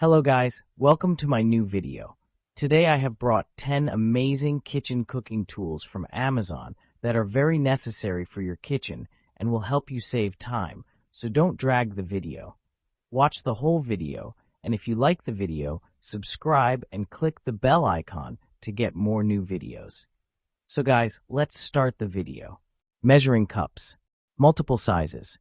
Hello guys, welcome to my new video. Today I have brought 10 amazing kitchen cooking tools from Amazon that are very necessary for your kitchen and will help you save time, so don't drag the video. Watch the whole video, and if you like the video, subscribe and click the bell icon to get more new videos. So guys, let's start the video. Measuring cups. Multiple sizes,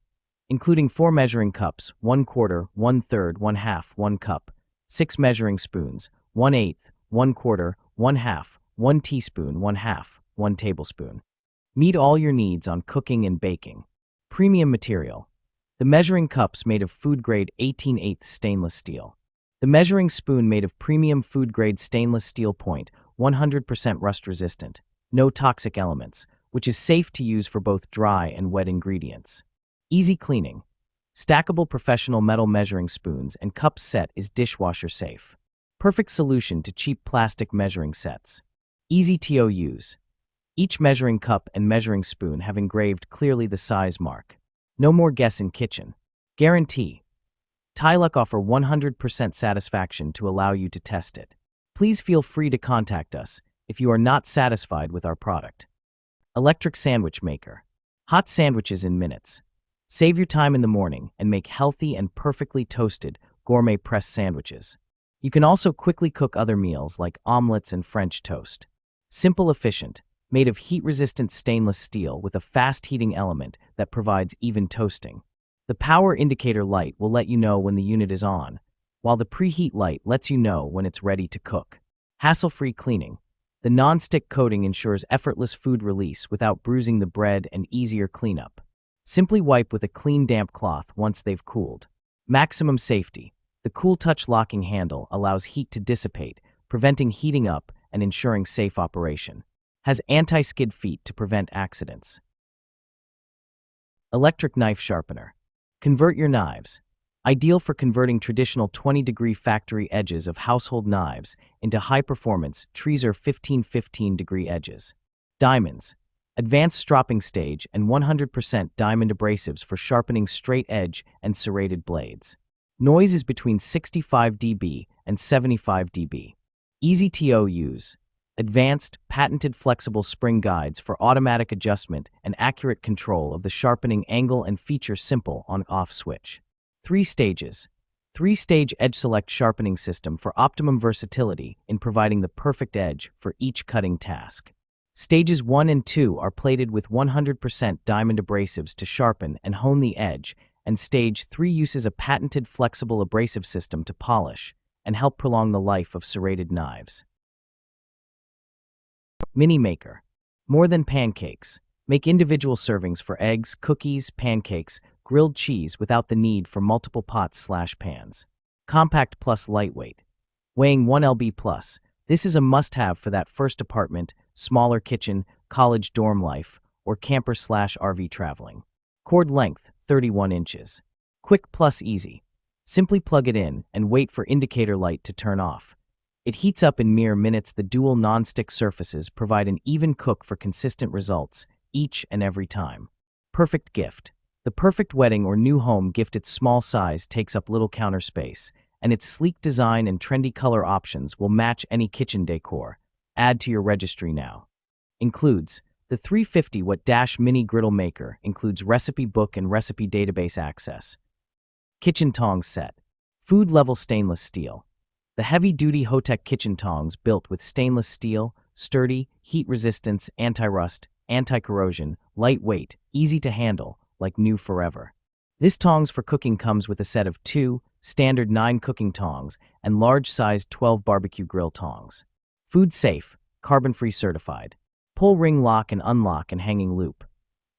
including 4 measuring cups, 1/4, 1/3, 1/2, 1 cup, 6 measuring spoons, 1/8, 1/4, 1/2, 1 teaspoon, 1/2, 1 tablespoon. Meet all your needs on cooking and baking. Premium material. The measuring cups made of food-grade 18/8 stainless steel. The measuring spoon made of premium food-grade stainless steel point, 100% rust-resistant. No toxic elements, which is safe to use for both dry and wet ingredients. Easy cleaning. Stackable professional metal measuring spoons and cup set is dishwasher safe. Perfect solution to cheap plastic measuring sets. Easy to use. Each measuring cup and measuring spoon have engraved clearly the size mark. No more guess in kitchen. Guarantee. Tyluk offer 100% satisfaction to allow you to test it. Please feel free to contact us if you are not satisfied with our product. Electric sandwich maker. Hot sandwiches in minutes. Save your time in the morning and make healthy and perfectly toasted gourmet pressed sandwiches. You can also quickly cook other meals like omelets and French toast. Simple, efficient, made of heat-resistant stainless steel with a fast heating element that provides even toasting. The power indicator light will let you know when the unit is on, while the preheat light lets you know when it's ready to cook. Hassle-free cleaning. The non-stick coating ensures effortless food release without bruising the bread and easier cleanup. Simply wipe with a clean damp cloth once they've cooled. Maximum safety. The Cool Touch locking handle allows heat to dissipate, preventing heating up and ensuring safe operation. Has anti-skid feet to prevent accidents. Electric knife sharpener. Convert your knives. Ideal for converting traditional 20-degree factory edges of household knives into high-performance Treaser 15-15-degree edges. Diamonds. Advanced stropping stage and 100% diamond abrasives for sharpening straight edge and serrated blades. Noise is between 65 dB and 75 dB. Easy to use. Advanced, patented flexible spring guides for automatic adjustment and accurate control of the sharpening angle and feature simple on-off switch. 3 stages. 3-stage edge select sharpening system for optimum versatility in providing the perfect edge for each cutting task. Stages 1 and 2 are plated with 100% diamond abrasives to sharpen and hone the edge, and Stage 3 uses a patented flexible abrasive system to polish and help prolong the life of serrated knives. Mini maker. More than pancakes. Make individual servings for eggs, cookies, pancakes, grilled cheese without the need for multiple pots/pans. Compact plus lightweight. Weighing 1 lb plus. This is a must-have for that first apartment, smaller kitchen, college dorm life, or camper/RV traveling. Cord length, 31 inches. Quick plus easy. Simply plug it in and wait for indicator light to turn off. It heats up in mere minutes. The dual non-stick surfaces provide an even cook for consistent results, each and every time. Perfect gift. The perfect wedding or new home gift. Its small size takes up little counter space, and its sleek design and trendy color options will match any kitchen decor. Add to your registry now. Includes the 350-watt mini griddle maker, includes recipe book and recipe database access. Kitchen Tong Set. Food-level stainless steel. The heavy-duty Hotech kitchen tongs built with stainless steel, sturdy, heat resistance, anti-rust, anti-corrosion, lightweight, easy to handle, like new forever. This tongs for cooking comes with a set of 2 standard 9 cooking tongs and large-sized 12 barbecue grill tongs. Food safe, carbon-free certified. Pull ring lock and unlock and hanging loop.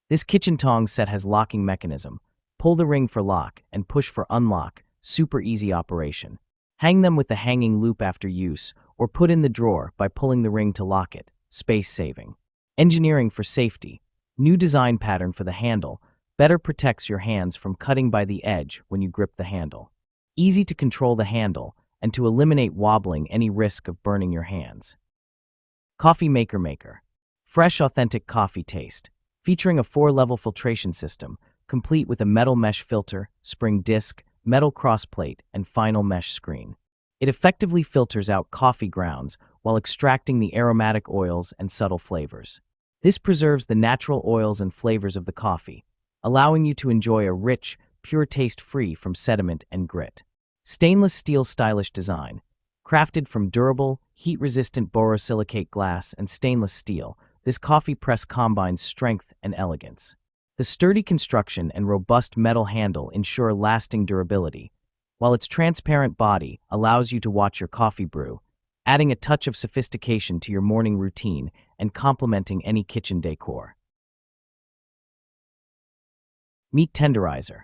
This kitchen tongs set has locking mechanism. Pull the ring for lock and push for unlock, super easy operation. Hang them with the hanging loop after use or put in the drawer by pulling the ring to lock it, space saving. Engineering for safety. New design pattern for the handle, better protects your hands from cutting by the edge when you grip the handle. Easy to control the handle and to eliminate wobbling, any risk of burning your hands. Coffee maker. Fresh, authentic coffee taste. Featuring a 4-level filtration system, complete with a metal mesh filter, spring disc, metal crossplate, and final mesh screen. It effectively filters out coffee grounds while extracting the aromatic oils and subtle flavors. This preserves the natural oils and flavors of the coffee, allowing you to enjoy a rich, pure taste free from sediment and grit. Stainless steel stylish design. Crafted from durable, heat-resistant borosilicate glass and stainless steel, this coffee press combines strength and elegance. The sturdy construction and robust metal handle ensure lasting durability, while its transparent body allows you to watch your coffee brew, adding a touch of sophistication to your morning routine and complementing any kitchen decor. Meat Tenderizer.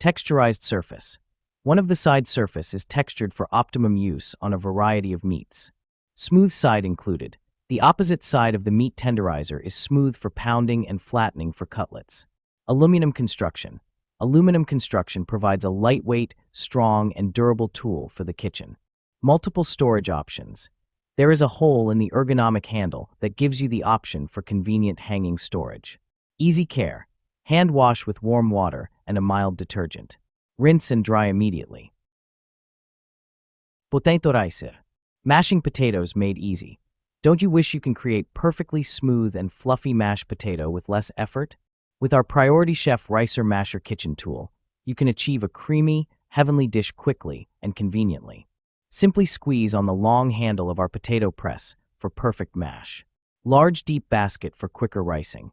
Texturized surface. One of the side surface is textured for optimum use on a variety of meats. Smooth side included. The opposite side of the meat tenderizer is smooth for pounding and flattening for cutlets. Aluminum construction. Aluminum construction provides a lightweight, strong, and durable tool for the kitchen. Multiple storage options. There is a hole in the ergonomic handle that gives you the option for convenient hanging storage. Easy care. Hand wash with warm water and a mild detergent. Rinse and dry immediately. Tenderizer. Mashing potatoes made easy. Don't you wish you can create perfectly smooth and fluffy mashed potato with less effort? With our Priority Chef Ricer Masher kitchen tool, you can achieve a creamy, heavenly dish quickly and conveniently. Simply squeeze on the long handle of our potato press for perfect mash. Large deep basket for quicker ricing.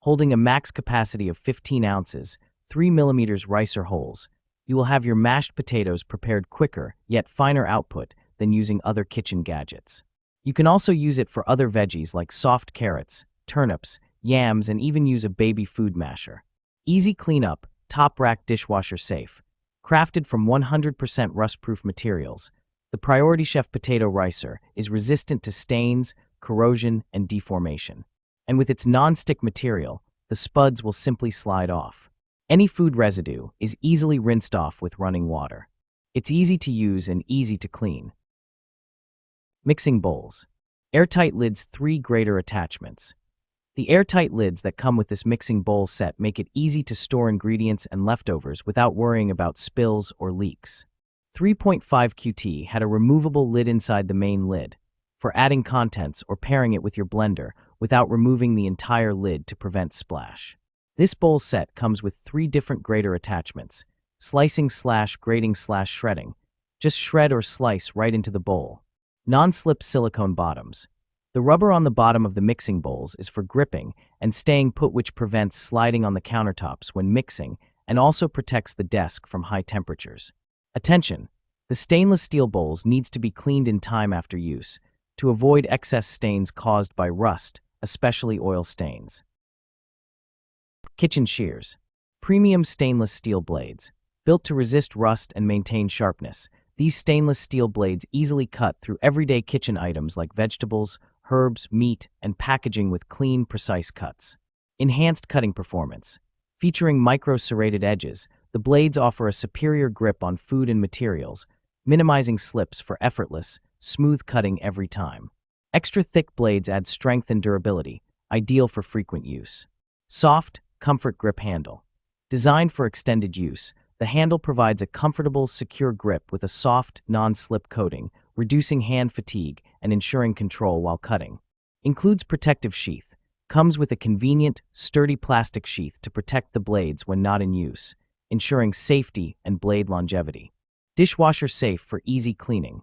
Holding a max capacity of 15 ounces, 3 mm ricer holes, you will have your mashed potatoes prepared quicker, yet finer output than using other kitchen gadgets. You can also use it for other veggies like soft carrots, turnips, yams, and even use a baby food masher. Easy cleanup, top rack dishwasher safe. Crafted from 100% rust-proof materials, the Priority Chef Potato Ricer is resistant to stains, corrosion, and deformation. And with its non-stick material, the spuds will simply slide off. Any food residue is easily rinsed off with running water. It's easy to use and easy to clean. Mixing bowls. Airtight lids 3 greater attachments. The airtight lids that come with this mixing bowl set make it easy to store ingredients and leftovers without worrying about spills or leaks. 3.5 QT had a removable lid inside the main lid for adding contents or pairing it with your blender without removing the entire lid to prevent splash. This bowl set comes with 3 different grater attachments: slicing / grating / shredding. Just shred or slice right into the bowl. Non-slip silicone bottoms. The rubber on the bottom of the mixing bowls is for gripping and staying put, which prevents sliding on the countertops when mixing and also protects the desk from high temperatures. Attention! The stainless steel bowls needs to be cleaned in time after use to avoid excess stains caused by rust, especially oil stains. Kitchen shears. Premium stainless steel blades. Built to resist rust and maintain sharpness, these stainless steel blades easily cut through everyday kitchen items like vegetables, herbs, meat, and packaging with clean, precise cuts. Enhanced cutting performance. Featuring micro-serrated edges, the blades offer a superior grip on food and materials, minimizing slips for effortless, smooth cutting every time. Extra thick blades add strength and durability, ideal for frequent use. Soft, comfort grip handle. Designed for extended use, the handle provides a comfortable, secure grip with a soft, non-slip coating, reducing hand fatigue and ensuring control while cutting. Includes protective sheath. Comes with a convenient, sturdy plastic sheath to protect the blades when not in use, ensuring safety and blade longevity. Dishwasher safe for easy cleaning.